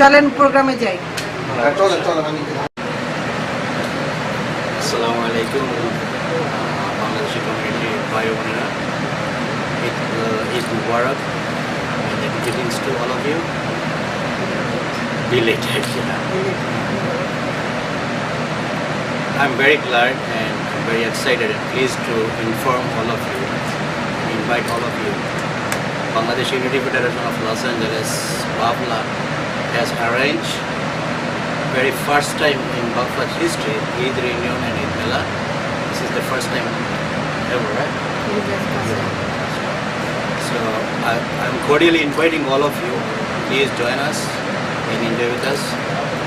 চলেন প্রোগ্রামে যাই। আসসালামু আলাইকুম বাংলাদেশি কমিউনিটি ভাই বোনেরা, ঈদ মুবারক and greetings to all of you. Belated, I'm very glad and very excited and pleased to inform all of you, invite all of you. Bangladesh Unity Federation of Los Angeles, BAFLA, has arranged very first time in BAFLA's history, Eid Reunion and Eid Mela. This is the first time ever, right? So I'm cordially inviting all of you. Please join us and enjoy with us.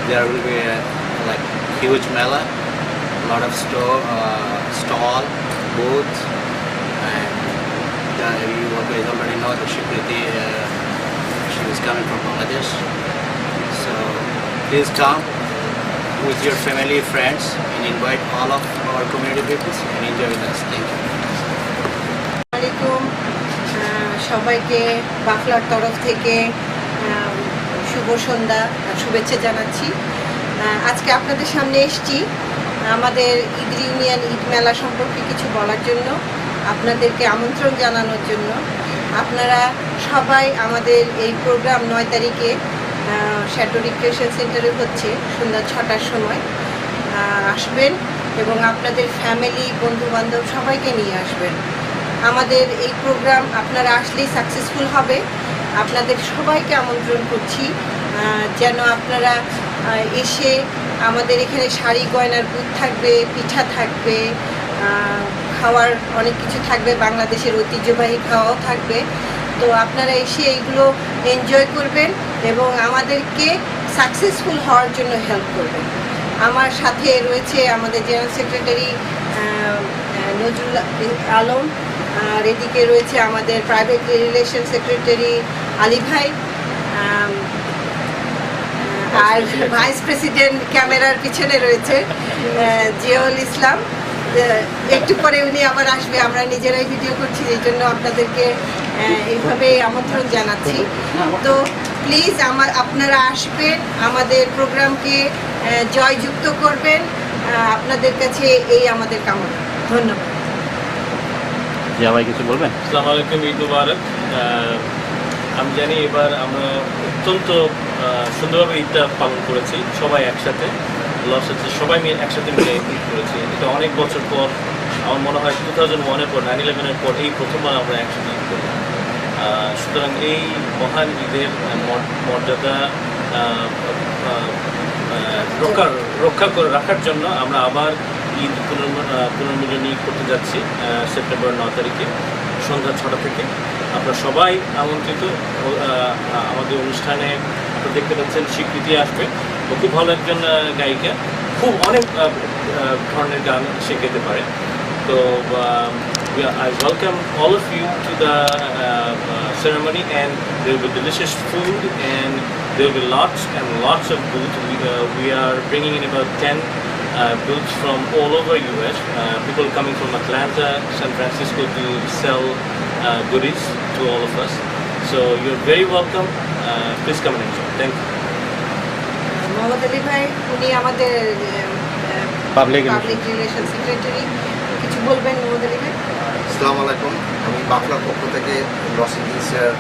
There will be a huge Mela, a lot of stall, booths, and you guys already know that Shikriti, she was coming from Bangladesh. So please come with your family, friends, and invite all of our community people and enjoy with us. Thank you. আসসালামাইকুম, সবাইকে বাফলার তরফ থেকে শুভ সন্ধ্যা শুভেচ্ছা জানাচ্ছি। আজকে আপনাদের সামনে এসেছি আমাদের ঈদ ইউনিয়ন ঈদ মেলা সম্পর্কে কিছু বলার জন্য, আপনাদেরকে আমন্ত্রণ জানানোর জন্য। আপনারা সবাই আমাদের এই প্রোগ্রাম 9 তারিখে শ্যাটো রিক্রিয়েশন সেন্টারে হচ্ছে সন্ধ্যা 6টার সময় আসবেন এবং আপনাদের ফ্যামিলি বন্ধুবান্ধব সবাইকে নিয়ে আসবেন। আমাদের এই প্রোগ্রাম আপনারা আসলেই সাকসেসফুল হবে। আপনাদের সবাইকে আমন্ত্রণ করছি যেন আপনারা এসে আমাদের এখানে শাড়ি গয়নার বুথ থাকবে, পিঠা থাকবে, খাওয়ার অনেক কিছু থাকবে, বাংলাদেশের ঐতিহ্যবাহী খাওয়াও থাকবে। তো আপনারা এসে এইগুলো এনজয় করবেন এবং আমাদেরকে সাকসেসফুল হওয়ার জন্য হেল্প করবেন। আমার সাথে রয়েছে আমাদের জেনারেল সেক্রেটারি নজরুল আলম, আর এদিকে রয়েছে আমাদের প্রাইভেট রিলেশন সেক্রেটারি আলী ভাই, আর ভাইস প্রেসিডেন্ট ক্যামেরার পিছনে রয়েছে জিয়াউল ইসলাম। একটু পরে উনি আবার আসবে, আমরা নিজেরাই ভিডিও করছি, এই জন্য আপনাদেরকে এইভাবে আমন্ত্রণ জানাচ্ছি। তো প্লিজ আপনারা আসবেন, আমাদের প্রোগ্রামকে জয়যুক্ত করবেন, আপনাদের কাছে এই আমাদের কামনা। ধন্যবাদ। ভাই কিছু বলবেন? আসসালামু আলাইকুম, ঈদ মুবারক। আমি জানি এবার আমরা অত্যন্ত সুন্দরভাবে ঈদটা পালন করেছি, সবাই একসাথে লস হচ্ছে, সবাই মিলে একসাথে মিলে ঈদ করেছি। এটা অনেক বছর পর, আমার মনে হয় 2001-এর পর 9/11-এর পর এই প্রথমবার আমরা একসাথে ঈদ করি। সুতরাং এই মহান ঈদের মর্যাদা রক্ষা করে রাখার জন্য আমরা আবার ঈদ পুনর্মিলনী করতে যাচ্ছি সেপ্টেম্বর 9 তারিখে সন্ধ্যা 6টা থেকে। আপনারা সবাই আমন্ত্রিত। আমাদের অনুষ্ঠানে আপনারা দেখতে পাচ্ছেন স্বীকৃতি আসবে, ও খুব ভালো একজন গায়িকা, খুব অনেক ধরনের গান সে গাইতে পারে। তো I welcome all of you to the ceremony, and there will be delicious food and there will be lots and lots of booths. We are bringing in about 10 booths from all over US, people coming from Atlanta, San Francisco to sell goodies to all of us. So you're very welcome. Please come and enjoy. Thank you. Mohammad Ali ভাই, উনি আমাদের public relation secretary, কিছু বলবেন মোহাম্মদ আলী ভাই? আসসালামু আলাইকুম, আমি বাফলার পক্ষ থেকে লস এঞ্জেলসের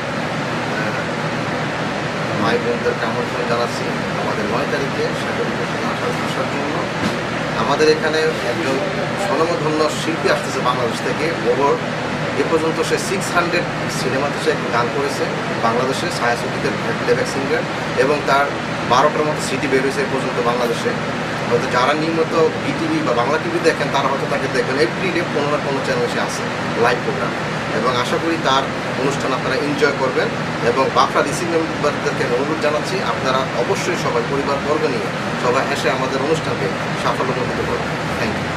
মাই বোনদেরকে আমন্ত্রণ জানাচ্ছি আমাদের 9 তারিখে শ্যাটো রিক্রিয়েশনে আসার জন্য। আমাদের এখানে একজন স্বনামধন্য শিল্পী আসতেছে বাংলাদেশ থেকে। ওভার এ পর্যন্ত সে 600 সিনেমাতে সে গান করেছে বাংলাদেশে, ছায়াছবিদের প্লেব্যাক সিঙ্গার, এবং তার 12টার মতো সিডি বের হয়েছে এ পর্যন্ত বাংলাদেশে। হয়তো যারা নিয়মিত বিটিভি বা বাংলা টিভি দেখেন তারা হয়তো তাকে দেখবেন, এভরিডে কোনো না কোনো চ্যানেলে সে আসে লাইভ প্রোগ্রাম, এবং আশা করি তার অনুষ্ঠান আপনারা এনজয় করবেন। এবং বাফলা রিসিভ মেম্বারদেরকে অনুরোধ জানাচ্ছি, আপনারা অবশ্যই সবাই পরিবারবর্গ নিয়ে সবাই এসে আমাদের অনুষ্ঠানকে সাফল্যমণ্ডিত করবেন। Thank you.